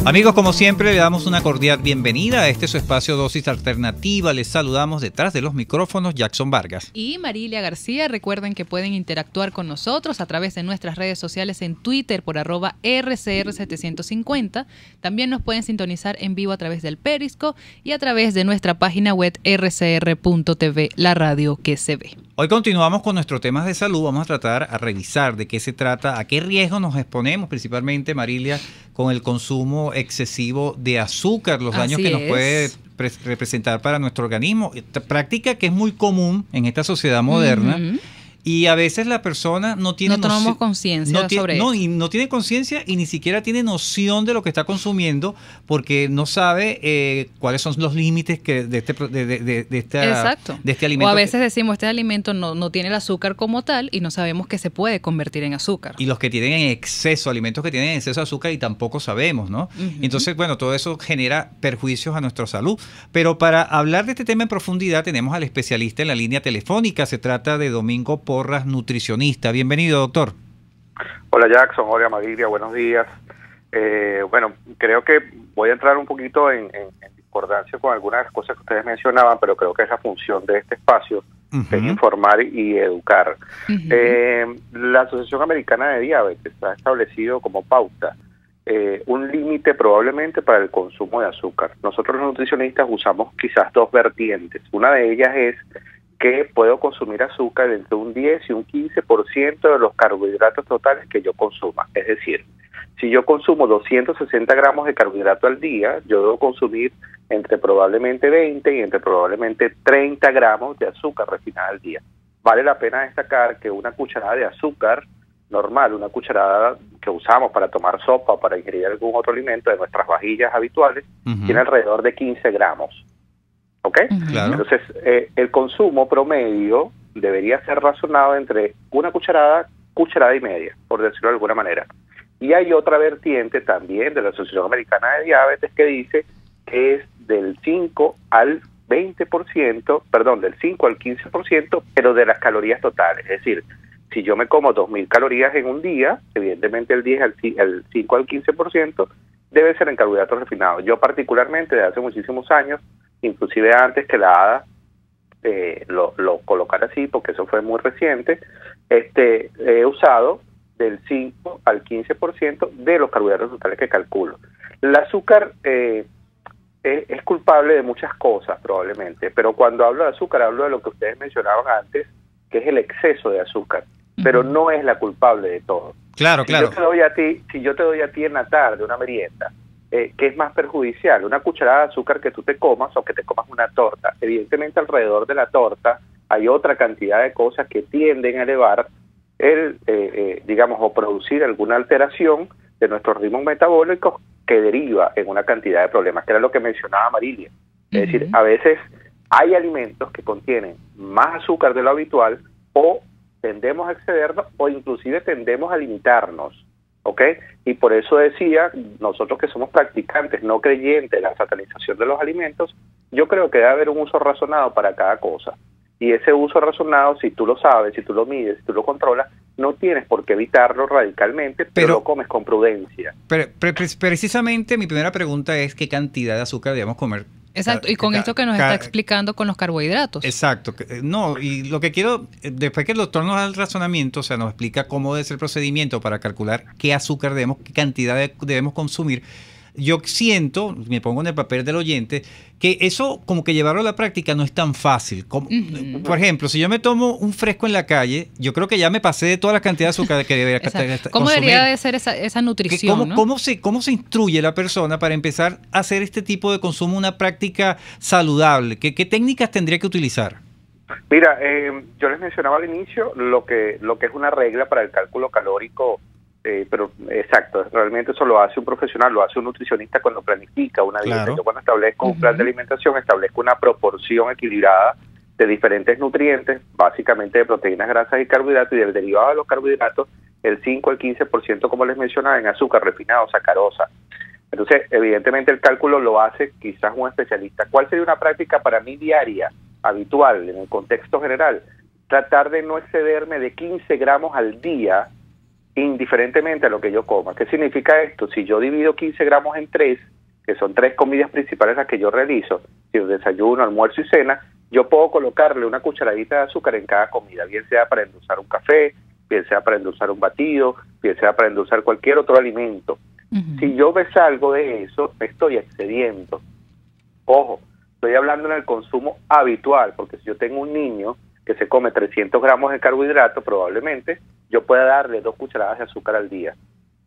Amigos, como siempre, le damos una cordial bienvenida a este su espacio Dosis Alternativa. Les saludamos detrás de los micrófonos Jackson Vargas y Marilia García. Recuerden que pueden interactuar con nosotros a través de nuestras redes sociales en Twitter por @RCR750. También nos pueden sintonizar en vivo a través del Periscope y a través de nuestra página web rcr.tv, la radio que se ve. Hoy continuamos con nuestros temas de salud. Vamos a tratar a revisar de qué se trata, a qué riesgo nos exponemos, principalmente, Marilia, con el consumo excesivo de azúcar, los daños que nos puede representar para nuestro organismo. Práctica que es muy común en esta sociedad moderna. Y a veces la persona no tiene tomamos conciencia sobre eso. Y no tiene conciencia y ni siquiera tiene noción de lo que está consumiendo porque no sabe cuáles son los límites de este alimento. O a veces decimos, este alimento no tiene el azúcar como tal y no sabemos que se puede convertir en azúcar. Y los que tienen en exceso, alimentos que tienen en exceso de azúcar y tampoco sabemos, ¿no? Entonces, bueno, todo eso genera perjuicios a nuestra salud. Pero para hablar de este tema en profundidad tenemos al especialista en la línea telefónica. Se trata de Domingo Porras, nutricionista. Bienvenido, doctor. Hola, Jackson. Hola, Marilia. Buenos días. Bueno, creo que voy a entrar un poquito en discordancia con algunas de las cosas que ustedes mencionaban, pero creo que es la función de este espacio, es informar y educar. La Asociación Americana de Diabetes ha establecido como pauta un límite probablemente para el consumo de azúcar. Nosotros los nutricionistas usamos quizás dos vertientes. Una de ellas es que puedo consumir azúcar entre un 10 y un 15% de los carbohidratos totales que yo consuma. Es decir, si yo consumo 260 gramos de carbohidrato al día, yo debo consumir entre probablemente 20 y entre probablemente 30 gramos de azúcar refinada al día. Vale la pena destacar que una cucharada de azúcar normal, una cucharada que usamos para tomar sopa o para ingerir algún otro alimento de nuestras vajillas habituales, tiene alrededor de 15 gramos. ¿Ok? Claro. Entonces, el consumo promedio debería ser razonado entre una cucharada y media, por decirlo de alguna manera. Y hay otra vertiente también de la Asociación Americana de Diabetes que dice que es del 5 al 20%, perdón, del 5 al 15%, pero de las calorías totales. Es decir, si yo me como 2.000 calorías en un día, evidentemente el 5 al 15% debe ser en carbohidratos refinados. Yo particularmente, desde hace muchísimos años, inclusive antes que la ADA lo colocara así, porque eso fue muy reciente, he usado del 5 al 15% de los carbohidratos totales que calculo. El azúcar es culpable de muchas cosas probablemente, pero cuando hablo de azúcar hablo de lo que ustedes mencionaban antes, que es el exceso de azúcar, pero no es la culpable de todo. Claro, claro. Si yo te doy a ti en la tarde una merienda, ¿qué es más perjudicial? Una cucharada de azúcar que tú te comas o que te comas una torta. Evidentemente alrededor de la torta hay otra cantidad de cosas que tienden a elevar o producir alguna alteración de nuestros ritmos metabólicos que deriva en una cantidad de problemas, que era lo que mencionaba Marilia. Es decir, a veces hay alimentos que contienen más azúcar de lo habitual o tendemos a excedernos o inclusive tendemos a limitarnos. ¿Ok? Y por eso decía, nosotros que somos practicantes, no creyentes de la satanización de los alimentos, yo creo que debe haber un uso razonado para cada cosa. Y ese uso razonado, si tú lo sabes, si tú lo mides, si tú lo controlas, no tienes por qué evitarlo radicalmente, pero lo comes con prudencia. Precisamente mi primera pregunta es ¿qué cantidad de azúcar debemos comer? Exacto, y con esto que nos está explicando con los carbohidratos. Exacto. No, y lo que quiero, después que el doctor nos da el razonamiento, o sea, nos explica cómo es el procedimiento para calcular qué azúcar qué cantidad debemos consumir, yo siento, me pongo en el papel del oyente, que eso como que llevarlo a la práctica no es tan fácil. Por ejemplo, si yo me tomo un fresco en la calle, yo creo que ya me pasé de toda la cantidad de azúcar que debería consumir. ¿Cómo debería de ser esa nutrición? ¿Cómo se instruye la persona para empezar a hacer este tipo de consumo una práctica saludable? ¿Qué técnicas tendría que utilizar? Mira, yo les mencionaba al inicio lo que es una regla para el cálculo calórico. Pero exacto, realmente eso lo hace un profesional, lo hace un nutricionista cuando planifica una dieta. Claro. Yo cuando establezco un plan de alimentación, establezco una proporción equilibrada de diferentes nutrientes, básicamente de proteínas, grasas y carbohidratos, y del derivado de los carbohidratos, el 5 al 15%, como les mencionaba, en azúcar refinado, sacarosa. Entonces, evidentemente el cálculo lo hace quizás un especialista. ¿Cuál sería una práctica para mí diaria, habitual, en el contexto general? Tratar de no excederme de 15 gramos al día indiferentemente a lo que yo coma. ¿Qué significa esto? Si yo divido 15 gramos en 3, que son 3 comidas principales las que yo realizo, si es desayuno, almuerzo y cena, yo puedo colocarle una cucharadita de azúcar en cada comida, bien sea para endulzar un café, bien sea para endulzar un batido, bien sea para endulzar cualquier otro alimento. Si yo me salgo de eso, me estoy excediendo. Ojo, estoy hablando en el consumo habitual, porque si yo tengo un niño que se come 300 gramos de carbohidrato, probablemente yo pueda darle 2 cucharadas de azúcar al día.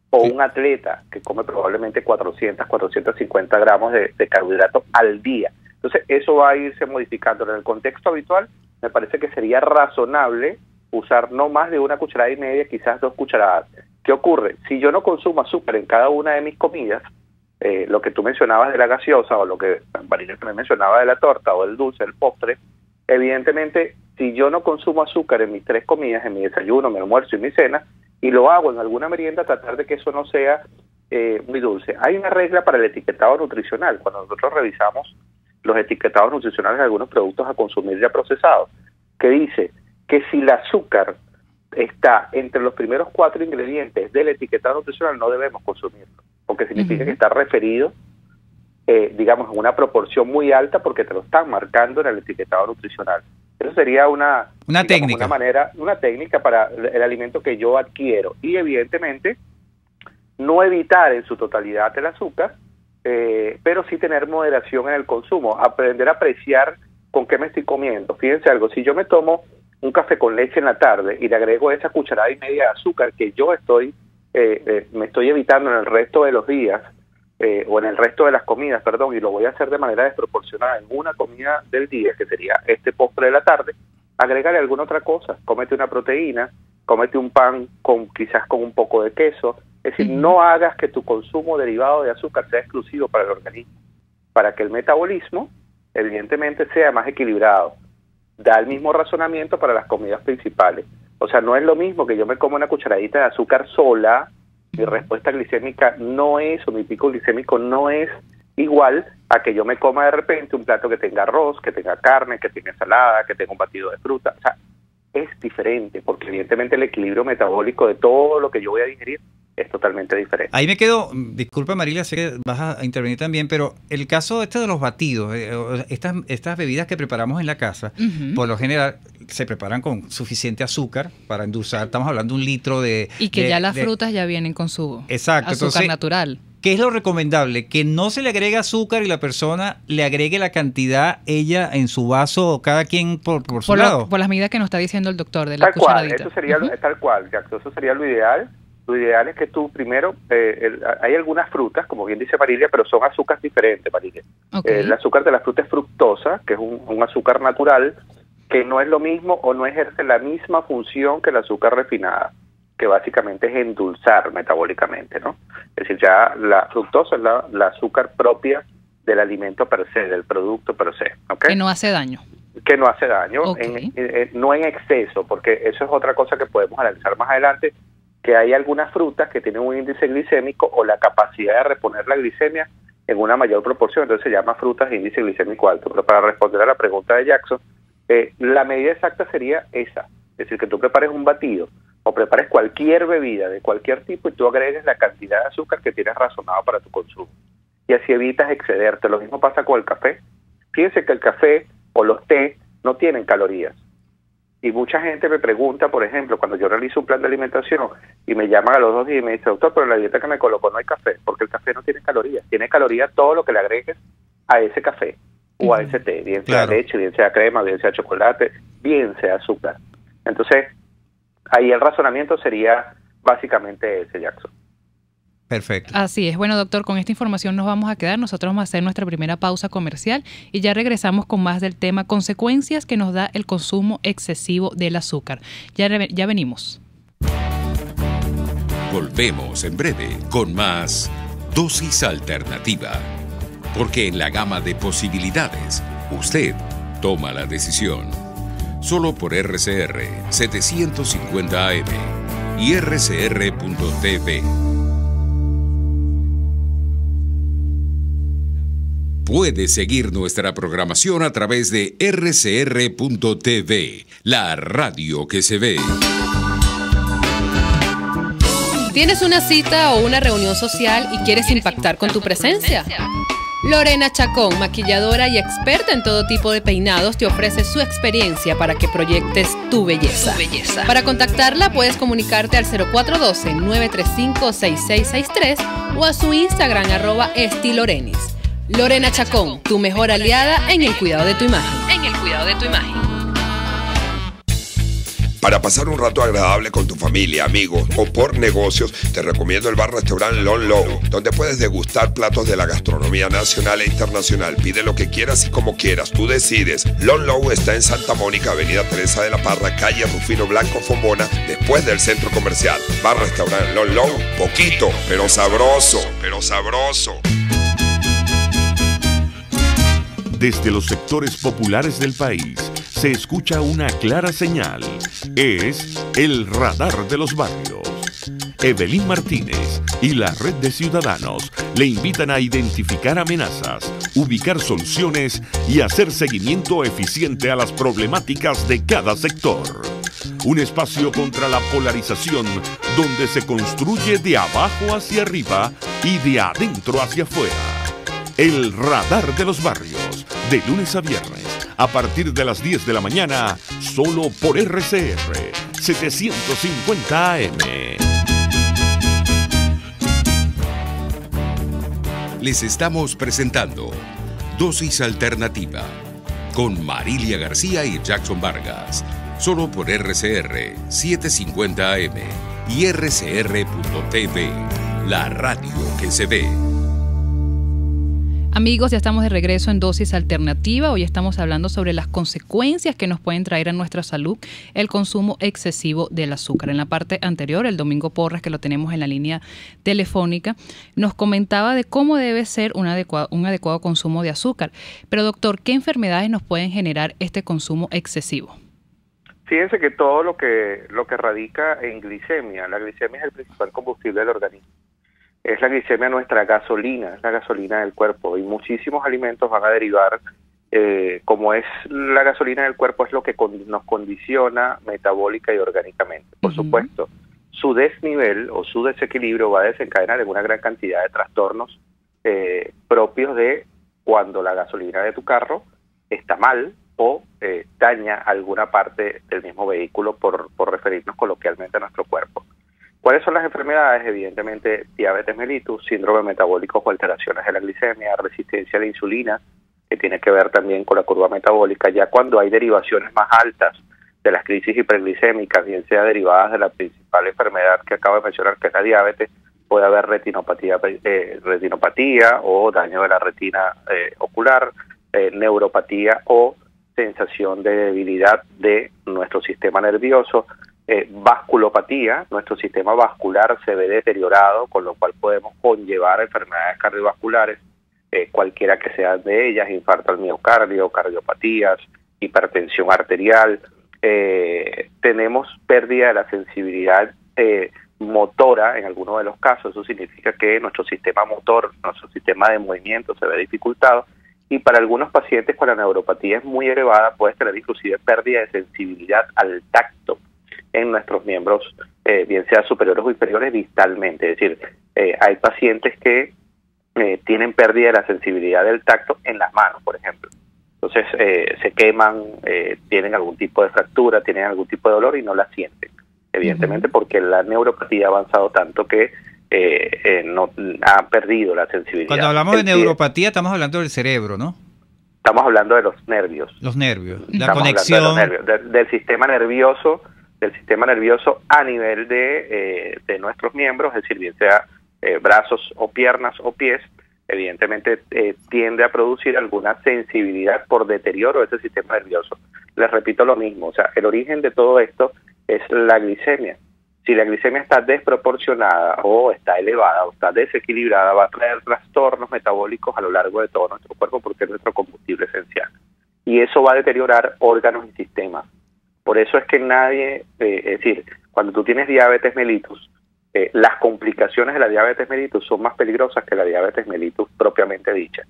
O un atleta que come probablemente 400, 450 gramos de carbohidrato al día. Entonces, eso va a irse modificando. En el contexto habitual, me parece que sería razonable usar no más de 1,5 cucharadas, quizás 2 cucharadas. ¿Qué ocurre? Si yo no consumo azúcar en cada una de mis comidas, lo que tú mencionabas de la gaseosa o lo que Marilia también mencionaba de la torta o el dulce, el postre, evidentemente, si yo no consumo azúcar en mis 3 comidas, en mi desayuno, mi almuerzo y mi cena, y lo hago en alguna merienda, tratar de que eso no sea muy dulce. Hay una regla para el etiquetado nutricional. Cuando nosotros revisamos los etiquetados nutricionales de algunos productos a consumir ya procesados, que dice que si el azúcar está entre los primeros 4 ingredientes del etiquetado nutricional, no debemos consumirlo, porque significa que está referido, digamos, en una proporción muy alta, porque te lo están marcando en el etiquetado nutricional. Eso sería una técnica, una técnica para el alimento que yo adquiero, y evidentemente no evitar en su totalidad el azúcar, pero sí tener moderación en el consumo, aprender a apreciar con qué me estoy comiendo. Fíjense algo, si yo me tomo un café con leche en la tarde y le agrego esa 1,5 cucharadas de azúcar que yo me estoy evitando en el resto de los días, o en el resto de las comidas, y lo voy a hacer de manera desproporcionada en una comida del día, que sería este postre de la tarde, agrégale alguna otra cosa, cómete una proteína, cómete un pan quizás con un poco de queso. Es decir, no hagas que tu consumo derivado de azúcar sea exclusivo para el organismo, para que el metabolismo evidentemente sea más equilibrado. Da el mismo razonamiento para las comidas principales. O sea, no es lo mismo que yo me como una cucharadita de azúcar sola, mi respuesta glicémica no es, o mi pico glicémico no es igual a que yo me coma de repente un plato que tenga arroz, que tenga carne, que tenga ensalada, que tenga un batido de fruta. O sea, es diferente, porque evidentemente el equilibrio metabólico de todo lo que yo voy a digerir es totalmente diferente. Ahí me quedo, disculpa Marilia, sé que vas a intervenir también, pero el caso de los batidos, estas bebidas que preparamos en la casa, por lo general se preparan con suficiente azúcar para endulzar. Estamos hablando de 1 litro de... Y que ya las frutas ya vienen con su azúcar entonces, natural. ¿Qué es lo recomendable? Que no se le agregue azúcar y la persona le agregue la cantidad ella en su vaso, cada quien por su lado. Por las medidas que nos está diciendo el doctor de la tal cucharadita. Cual, eso sería tal cual, Jackson, eso sería lo ideal. Lo ideal es que tú primero, hay algunas frutas, como bien dice Marilia, pero son azúcares diferentes, Marilia. El azúcar de la fruta es fructosa, que es un azúcar natural, que no es lo mismo o no ejerce la misma función que el azúcar refinada, que básicamente es endulzar metabólicamente, ¿no? Es decir, ya la fructosa es la azúcar propia del alimento per se, del producto per se, ¿ok? Que no hace daño. Que no hace daño, no en exceso, porque eso es otra cosa que podemos analizar más adelante, que hay algunas frutas que tienen un índice glicémico o la capacidad de reponer la glicemia en una mayor proporción, entonces se llama frutas de índice glicémico alto. Pero para responder a la pregunta de Jackson, la medida exacta sería esa, es decir, que tú prepares un batido o prepares cualquier bebida de cualquier tipo y tú agregues la cantidad de azúcar que tienes razonado para tu consumo. Y así evitas excederte. Lo mismo pasa con el café. Fíjense que el café o los té no tienen calorías. Y mucha gente me pregunta, por ejemplo, cuando yo realizo un plan de alimentación y me llaman a los 2 días y me dicen, doctor, pero en la dieta que me colocó no hay café, porque el café no tiene calorías. Tiene calorías todo lo que le agregues a ese café o a ese té, bien sea leche, bien sea crema, bien sea chocolate, bien sea azúcar. Entonces, ahí el razonamiento sería básicamente ese, Jackson. Perfecto. Así es. Bueno, doctor, con esta información nos vamos a quedar. Nosotros vamos a hacer nuestra primera pausa comercial y ya regresamos con más del tema consecuencias que nos da el consumo excesivo del azúcar. Ya venimos. Volvemos en breve con más Dosis Alternativa. Porque en la gama de posibilidades, usted toma la decisión. Solo por RCR 750 AM y rcr.tv. Puede seguir nuestra programación a través de rcr.tv, la radio que se ve. ¿Tienes una cita o una reunión social y quieres impactar con tu presencia? Lorena Chacón, maquilladora y experta en todo tipo de peinados, te ofrece su experiencia para que proyectes tu belleza. Para contactarla puedes comunicarte al 0412-935-6663 o a su Instagram @estilorenis. Lorena Chacón, tu mejor aliada en el cuidado de tu imagen. Para pasar un rato agradable con tu familia, amigos o por negocios, te recomiendo el bar-restaurante Lon Low, donde puedes degustar platos de la gastronomía nacional e internacional. Pide lo que quieras y como quieras, tú decides. Lon Low está en Santa Mónica, Avenida Teresa de la Parra, calle Rufino Blanco Fombona, después del centro comercial. Bar-restaurante Lon Low, poquito, pero sabroso. Desde los sectores populares del país se escucha una clara señal. Es el radar de los barrios. Evelyn Martínez y la red de ciudadanos le invitan a identificar amenazas, ubicar soluciones y hacer seguimiento eficiente a las problemáticas de cada sector. Un espacio contra la polarización donde se construye de abajo hacia arriba y de adentro hacia afuera. El radar de los barrios, de lunes a viernes, a partir de las 10 de la mañana, solo por RCR 750 AM. Les estamos presentando Dosis Alternativa con Marilia García y Jackson Vargas, solo por RCR 750 AM y rcr.tv, la radio que se ve. Amigos, ya estamos de regreso en Dosis Alternativa. Hoy estamos hablando sobre las consecuencias que nos pueden traer a nuestra salud el consumo excesivo del azúcar. En la parte anterior, el Domingo Porras, que lo tenemos en la línea telefónica, nos comentaba de cómo debe ser un adecuado consumo de azúcar. Pero doctor, ¿qué enfermedades nos pueden generar este consumo excesivo? Fíjense que todo lo que radica en glicemia, la glicemia es el principal combustible del organismo. Es la glicemia nuestra gasolina, es la gasolina del cuerpo, y muchísimos alimentos van a derivar, como es la gasolina del cuerpo, es lo que nos condiciona metabólica y orgánicamente. Por supuesto, su desnivel o su desequilibrio va a desencadenar en una gran cantidad de trastornos propios de cuando la gasolina de tu carro está mal o daña alguna parte del mismo vehículo, por referirnos coloquialmente a nuestro cuerpo. ¿Cuáles son las enfermedades? Evidentemente, diabetes mellitus, síndrome metabólico o alteraciones de la glicemia, resistencia a la insulina, que tiene que ver también con la curva metabólica. Ya cuando hay derivaciones más altas de las crisis hiperglicémicas, bien sea derivadas de la principal enfermedad que acabo de mencionar, que es la diabetes, puede haber retinopatía o daño de la retina ocular, neuropatía o sensación de debilidad de nuestro sistema nervioso, vasculopatía, nuestro sistema vascular se ve deteriorado, con lo cual podemos conllevar enfermedades cardiovasculares, cualquiera que sean de ellas, infarto al miocardio, cardiopatías, hipertensión arterial. Tenemos pérdida de la sensibilidad motora en algunos de los casos. Eso significa que nuestro sistema motor, nuestro sistema de movimiento se ve dificultado, y para algunos pacientes con la neuropatía es muy elevada, puede tener inclusive pérdida de sensibilidad al tacto en nuestros miembros, bien sea superiores o inferiores, distalmente. Es decir, hay pacientes que tienen pérdida de la sensibilidad del tacto en las manos, por ejemplo. Entonces se queman, tienen algún tipo de fractura, tienen algún tipo de dolor y no la sienten, evidentemente porque la neuropatía ha avanzado tanto que no ha perdido la sensibilidad. Cuando hablamos de neuropatía estamos hablando del cerebro, ¿no? Estamos hablando de los nervios. Los nervios, la estamos conexión de los nervios, del sistema nervioso, a nivel de nuestros miembros, es decir, bien sea brazos o piernas o pies. Evidentemente tiende a producir alguna sensibilidad por deterioro de ese sistema nervioso. Les repito lo mismo, o sea, el origen de todo esto es la glicemia. Si la glicemia está desproporcionada o está elevada o está desequilibrada, va a traer trastornos metabólicos a lo largo de todo nuestro cuerpo porque es nuestro combustible esencial. Y eso va a deteriorar órganos y sistemas. Por eso es que nadie, es decir, cuando tú tienes diabetes mellitus, las complicaciones de la diabetes mellitus son más peligrosas que la diabetes mellitus propiamente dicha,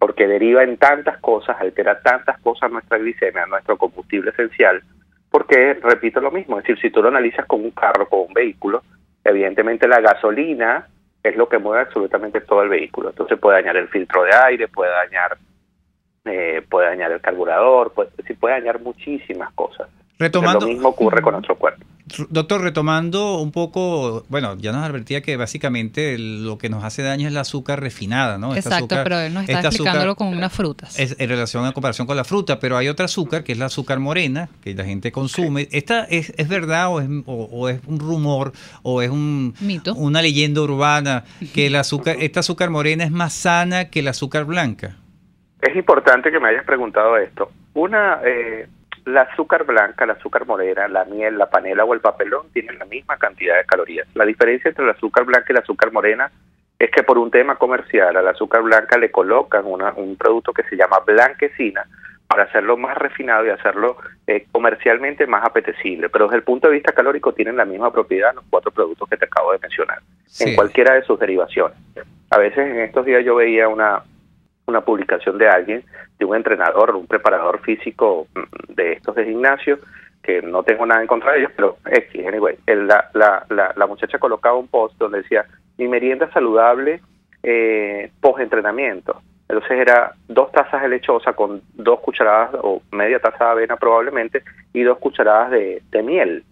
porque deriva en tantas cosas, altera tantas cosas nuestra glicemia, nuestro combustible esencial, porque repito lo mismo, es decir, si tú lo analizas con un carro, con un vehículo, Evidentemente la gasolina es lo que mueve absolutamente todo el vehículo. Entonces puede dañar el filtro de aire, puede dañar el carburador, puede dañar muchísimas cosas. Retomando, lo mismo ocurre con nuestro cuerpo. Doctor, retomando un poco, bueno, ya nos advertía que básicamente lo que nos hace daño es el azúcar refinada, ¿no? Exacto, pero él nos está explicándolo con unas frutas. Es en relación a comparación con la fruta, pero hay otra azúcar que es la azúcar morena, que la gente consume. ¿Esta es verdad o es un rumor o es un mito, una leyenda urbana que esta azúcar morena es más sana que el azúcar blanca? Es importante que me hayas preguntado esto. La azúcar blanca, la azúcar morena, la miel, la panela o el papelón tienen la misma cantidad de calorías. La diferencia entre la azúcar blanca y la azúcar morena es que por un tema comercial a la azúcar blanca le colocan un producto que se llama blanquecina para hacerlo más refinado y hacerlo comercialmente más apetecible. Pero desde el punto de vista calórico tienen la misma propiedad los 4 productos que te acabo de mencionar, sí, en cualquiera de sus derivaciones. A veces en estos días yo veía una publicación de alguien, de un entrenador, un preparador físico de estos de gimnasio, que no tengo nada en contra de ellos, pero anyway, la muchacha colocaba un post donde decía, mi merienda saludable post-entrenamiento. Entonces era 2 tazas de lechosa con 2 cucharadas o media taza de avena probablemente y 2 cucharadas de miel.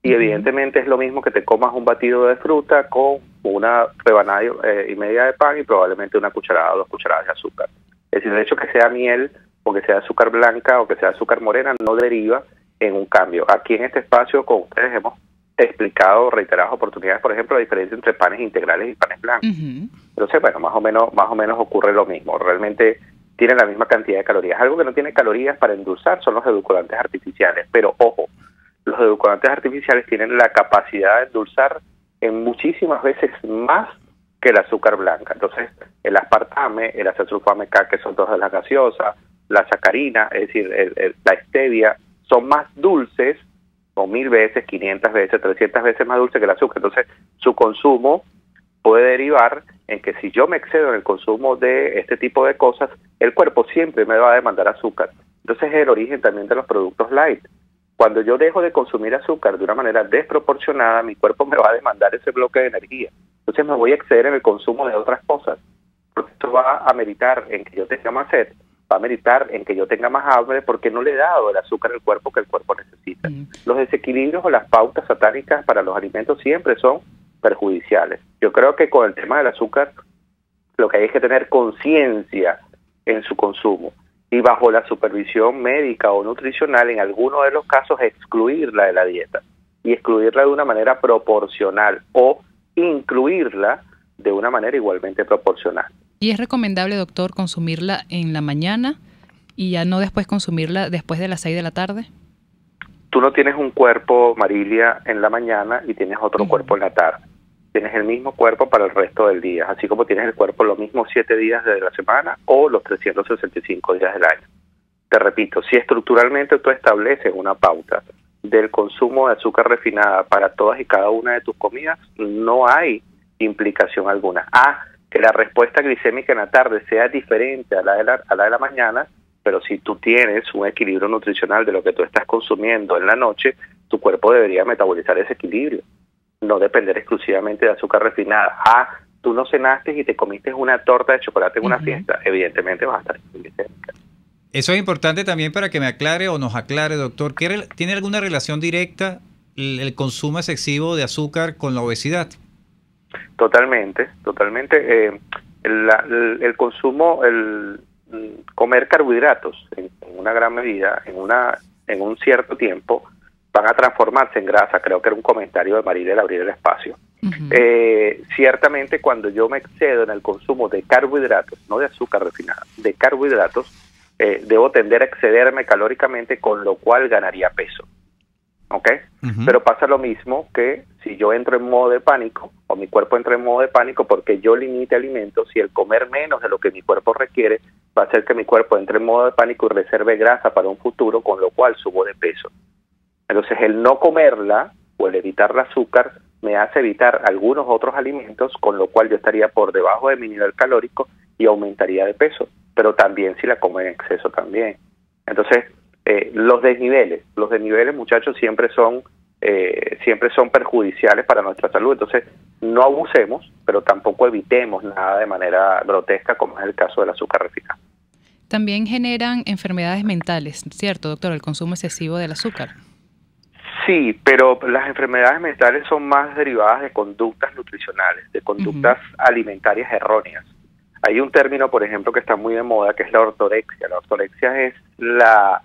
Y evidentemente es lo mismo que te comas un batido de fruta con una rebanada y media de pan y probablemente una cucharada o 2 cucharadas de azúcar. Es decir, el hecho que sea miel o que sea azúcar blanca o que sea azúcar morena no deriva en un cambio. Aquí en este espacio con ustedes hemos explicado reiteradas oportunidades, por ejemplo, la diferencia entre panes integrales y panes blancos. Entonces, bueno, más o menos ocurre lo mismo. Realmente tienen la misma cantidad de calorías. Algo que no tiene calorías para endulzar son los edulcorantes artificiales, pero ojo, los edulcorantes artificiales tienen la capacidad de endulzar en muchísimas veces más que el azúcar blanca. Entonces, el aspartame, el acesulfame K, que son 2 de las gaseosas, la sacarina, es decir, la stevia, son más dulces, o 1000 veces, 500 veces, 300 veces más dulces que el azúcar. Entonces, su consumo puede derivar en que si yo me excedo en el consumo de este tipo de cosas, el cuerpo siempre me va a demandar azúcar. Entonces, es el origen también de los productos light. Cuando yo dejo de consumir azúcar de una manera desproporcionada, mi cuerpo me va a demandar ese bloque de energía. Entonces me voy a exceder en el consumo de otras cosas, porque esto va a meritar en que yo tenga más sed, va a meritar en que yo tenga más hambre, porque no le he dado el azúcar al cuerpo que el cuerpo necesita. Los desequilibrios o las pautas satánicas para los alimentos siempre son perjudiciales. Yo creo que con el tema del azúcar lo que hay es que tener conciencia en su consumo y bajo la supervisión médica o nutricional, en alguno de los casos, excluirla de la dieta y excluirla de una manera proporcional o incluirla de una manera igualmente proporcional. ¿Y es recomendable, doctor, consumirla en la mañana y ya no después consumirla después de las 6 de la tarde? Tú no tienes un cuerpo, Marilia, en la mañana y tienes otro cuerpo en la tarde. Tienes el mismo cuerpo para el resto del día, así como tienes el cuerpo los mismos 7 días de la semana o los 365 días del año. Te repito, si estructuralmente tú estableces una pauta del consumo de azúcar refinada para todas y cada una de tus comidas, no hay implicación alguna. Que la respuesta glicémica en la tarde sea diferente a la de la mañana, pero si tú tienes un equilibrio nutricional de lo que tú estás consumiendo en la noche, tu cuerpo debería metabolizar ese equilibrio, no depender exclusivamente de azúcar refinada. Tú no cenaste y te comiste una torta de chocolate en una fiesta, evidentemente vas a estar glicémica. Eso es importante también para que me aclare o nos aclare, doctor. ¿Tiene alguna relación directa el consumo excesivo de azúcar con la obesidad? Totalmente. El consumo, comer carbohidratos en una gran medida, en un cierto tiempo, van a transformarse en grasa. Creo que era un comentario de María del Abrir el Espacio. Ciertamente, cuando yo me excedo en el consumo de carbohidratos, no de azúcar refinada, de carbohidratos, debo tender a excederme calóricamente, con lo cual ganaría peso. ¿Ok? Pero pasa lo mismo que si yo entro en modo de pánico, o mi cuerpo entra en modo de pánico porque yo limite alimentos, y el comer menos de lo que mi cuerpo requiere va a hacer que mi cuerpo entre en modo de pánico y reserve grasa para un futuro, con lo cual subo de peso. Entonces, el no comerla o el evitar el azúcar me hace evitar algunos otros alimentos, con lo cual yo estaría por debajo de mi nivel calórico y aumentaría de peso, pero también si la como en exceso también. Entonces, los desniveles, muchachos, siempre son siempre son perjudiciales para nuestra salud. Entonces, no abusemos, pero tampoco evitemos nada de manera grotesca, como es el caso del azúcar refinado. También generan enfermedades mentales, ¿cierto, doctor? El consumo excesivo del azúcar. Sí, pero las enfermedades mentales son más derivadas de conductas nutricionales, de conductas alimentarias erróneas. Hay un término, por ejemplo, que está muy de moda, que es la ortorexia. La ortorexia es la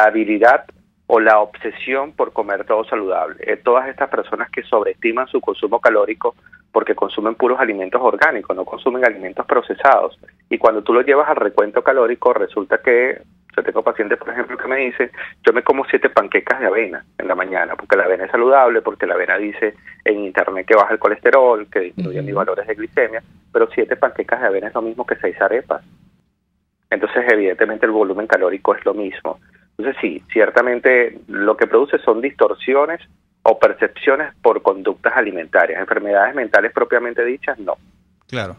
habilidad o la obsesión por comer todo saludable. Todas estas personas que sobreestiman su consumo calórico porque consumen puros alimentos orgánicos, no consumen alimentos procesados. Y cuando tú lo llevas al recuento calórico, resulta que yo tengo pacientes, por ejemplo, que me dicen, yo me como 7 panquecas de avena en la mañana, porque la avena es saludable, porque la avena dice en internet que baja el colesterol, que disminuye mis valores de glicemia, pero 7 panquecas de avena es lo mismo que 6 arepas. Entonces, evidentemente, el volumen calórico es lo mismo. Entonces, sí, ciertamente lo que produce son distorsiones o percepciones por conductas alimentarias. Enfermedades mentales propiamente dichas, no. Claro.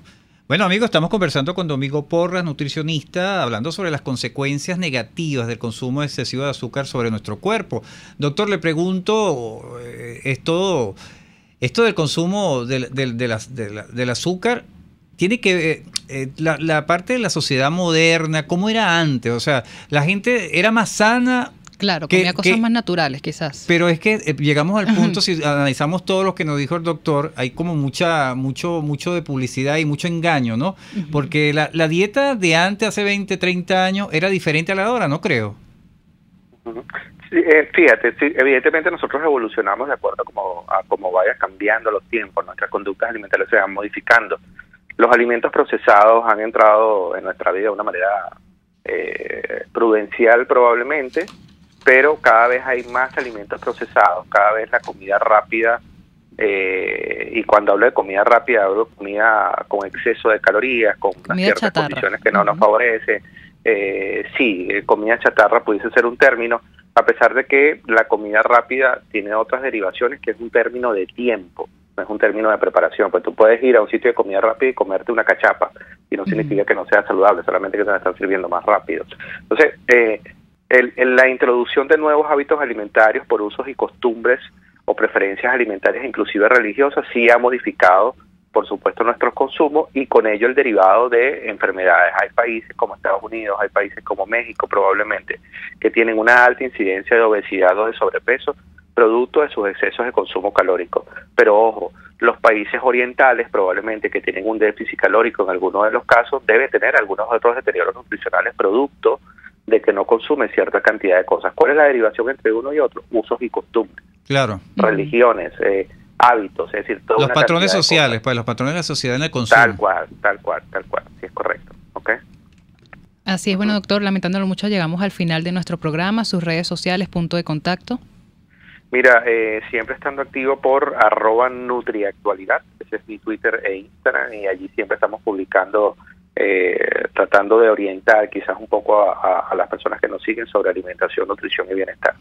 Bueno, amigos, estamos conversando con Domingo Porras, nutricionista, hablando sobre las consecuencias negativas del consumo excesivo de azúcar sobre nuestro cuerpo. Doctor, le pregunto, esto del consumo del azúcar, tiene que la parte de la sociedad moderna, ¿cómo era antes? O sea, la gente era más sana. Claro, comía cosas más naturales, quizás. Pero es que llegamos al punto, si analizamos todo lo que nos dijo el doctor, hay como mucho de publicidad y mucho engaño, ¿no? Porque la dieta de antes, hace 20, 30 años, era diferente a la de ahora, ¿no creo? Sí, fíjate, sí, evidentemente nosotros evolucionamos de acuerdo a cómo vaya cambiando los tiempos, nuestras conductas alimentarias se van modificando. Los alimentos procesados han entrado en nuestra vida de una manera prudencial probablemente, pero cada vez hay más alimentos procesados, cada vez la comida rápida, y cuando hablo de comida rápida, hablo de comida con exceso de calorías, con unas ciertas condiciones que no nos favorecen. Sí, comida chatarra pudiese ser un término, a pesar de que la comida rápida tiene otras derivaciones, que es un término de tiempo, no es un término de preparación. Pues tú puedes ir a un sitio de comida rápida y comerte una cachapa, y no significa que no sea saludable, solamente que te la están sirviendo más rápido. Entonces, la introducción de nuevos hábitos alimentarios por usos y costumbres o preferencias alimentarias, inclusive religiosas, sí ha modificado, por supuesto, nuestros consumos y con ello el derivado de enfermedades. Hay países como Estados Unidos, hay países como México probablemente, que tienen una alta incidencia de obesidad o de sobrepeso, producto de sus excesos de consumo calórico. Pero ojo, los países orientales probablemente que tienen un déficit calórico en algunos de los casos, debe tener algunos otros deterioros nutricionales producto de que no consumen cierta cantidad de cosas. ¿Cuál es la derivación entre uno y otro? Usos y costumbres. Claro. Religiones, hábitos, es decir, los patrones sociales, pues los patrones de la sociedad en el consumo. Tal cual, sí, es correcto. ¿Okay? Así es, bueno, doctor, lamentándolo mucho, llegamos al final de nuestro programa. Sus redes sociales, punto de contacto. Mira, siempre estando activo por @nutriactualidad, ese es mi Twitter e Instagram, y allí siempre estamos publicando, tratando de orientar quizás un poco a las personas que nos siguen sobre alimentación, nutrición y bienestar.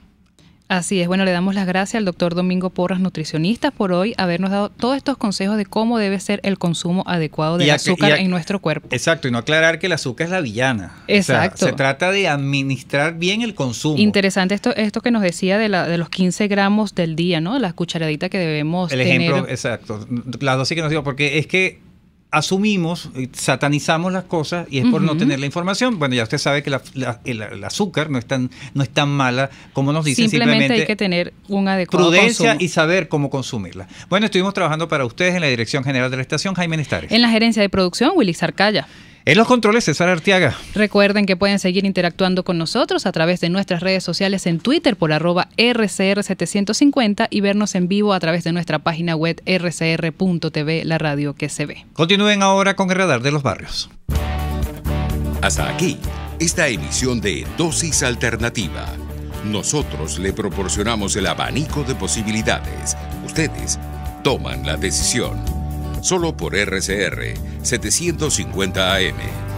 Así es, bueno, le damos las gracias al doctor Domingo Porras, nutricionista, por hoy habernos dado todos estos consejos de cómo debe ser el consumo adecuado del azúcar en nuestro cuerpo. Exacto, y no aclarar que el azúcar es la villana. Exacto. O sea, se trata de administrar bien el consumo. Interesante esto que nos decía de los 15 gramos del día, ¿no? La cucharadita que debemos tener. El ejemplo, exacto. La dosis que nos dio, porque es que asumimos, satanizamos las cosas y es por no tener la información. Bueno, ya usted sabe que el azúcar no es tan mala como nos dicen. Simplemente hay que tener un adecuado prudencia consumo y saber cómo consumirla. Bueno, estuvimos trabajando para ustedes en la Dirección General de la Estación, Jaime Nestares. En la Gerencia de Producción, Willy Sarcaya. En los controles, César Arteaga. Recuerden que pueden seguir interactuando con nosotros a través de nuestras redes sociales en Twitter por @RCR750 y vernos en vivo a través de nuestra página web rcr.tv, la radio que se ve. Continúen ahora con el Radar de los Barrios. Hasta aquí, esta emisión de Dosis Alternativa. Nosotros le proporcionamos el abanico de posibilidades. Ustedes toman la decisión. Solo por RCR 750 AM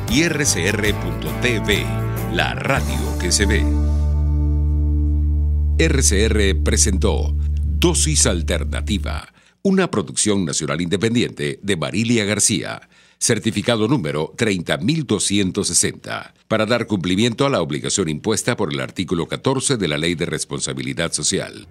y RCR.tv, la radio que se ve. RCR presentó Dosis Alternativa, una producción nacional independiente de Marilia García, certificado número 30.260, para dar cumplimiento a la obligación impuesta por el artículo 14 de la Ley de Responsabilidad Social.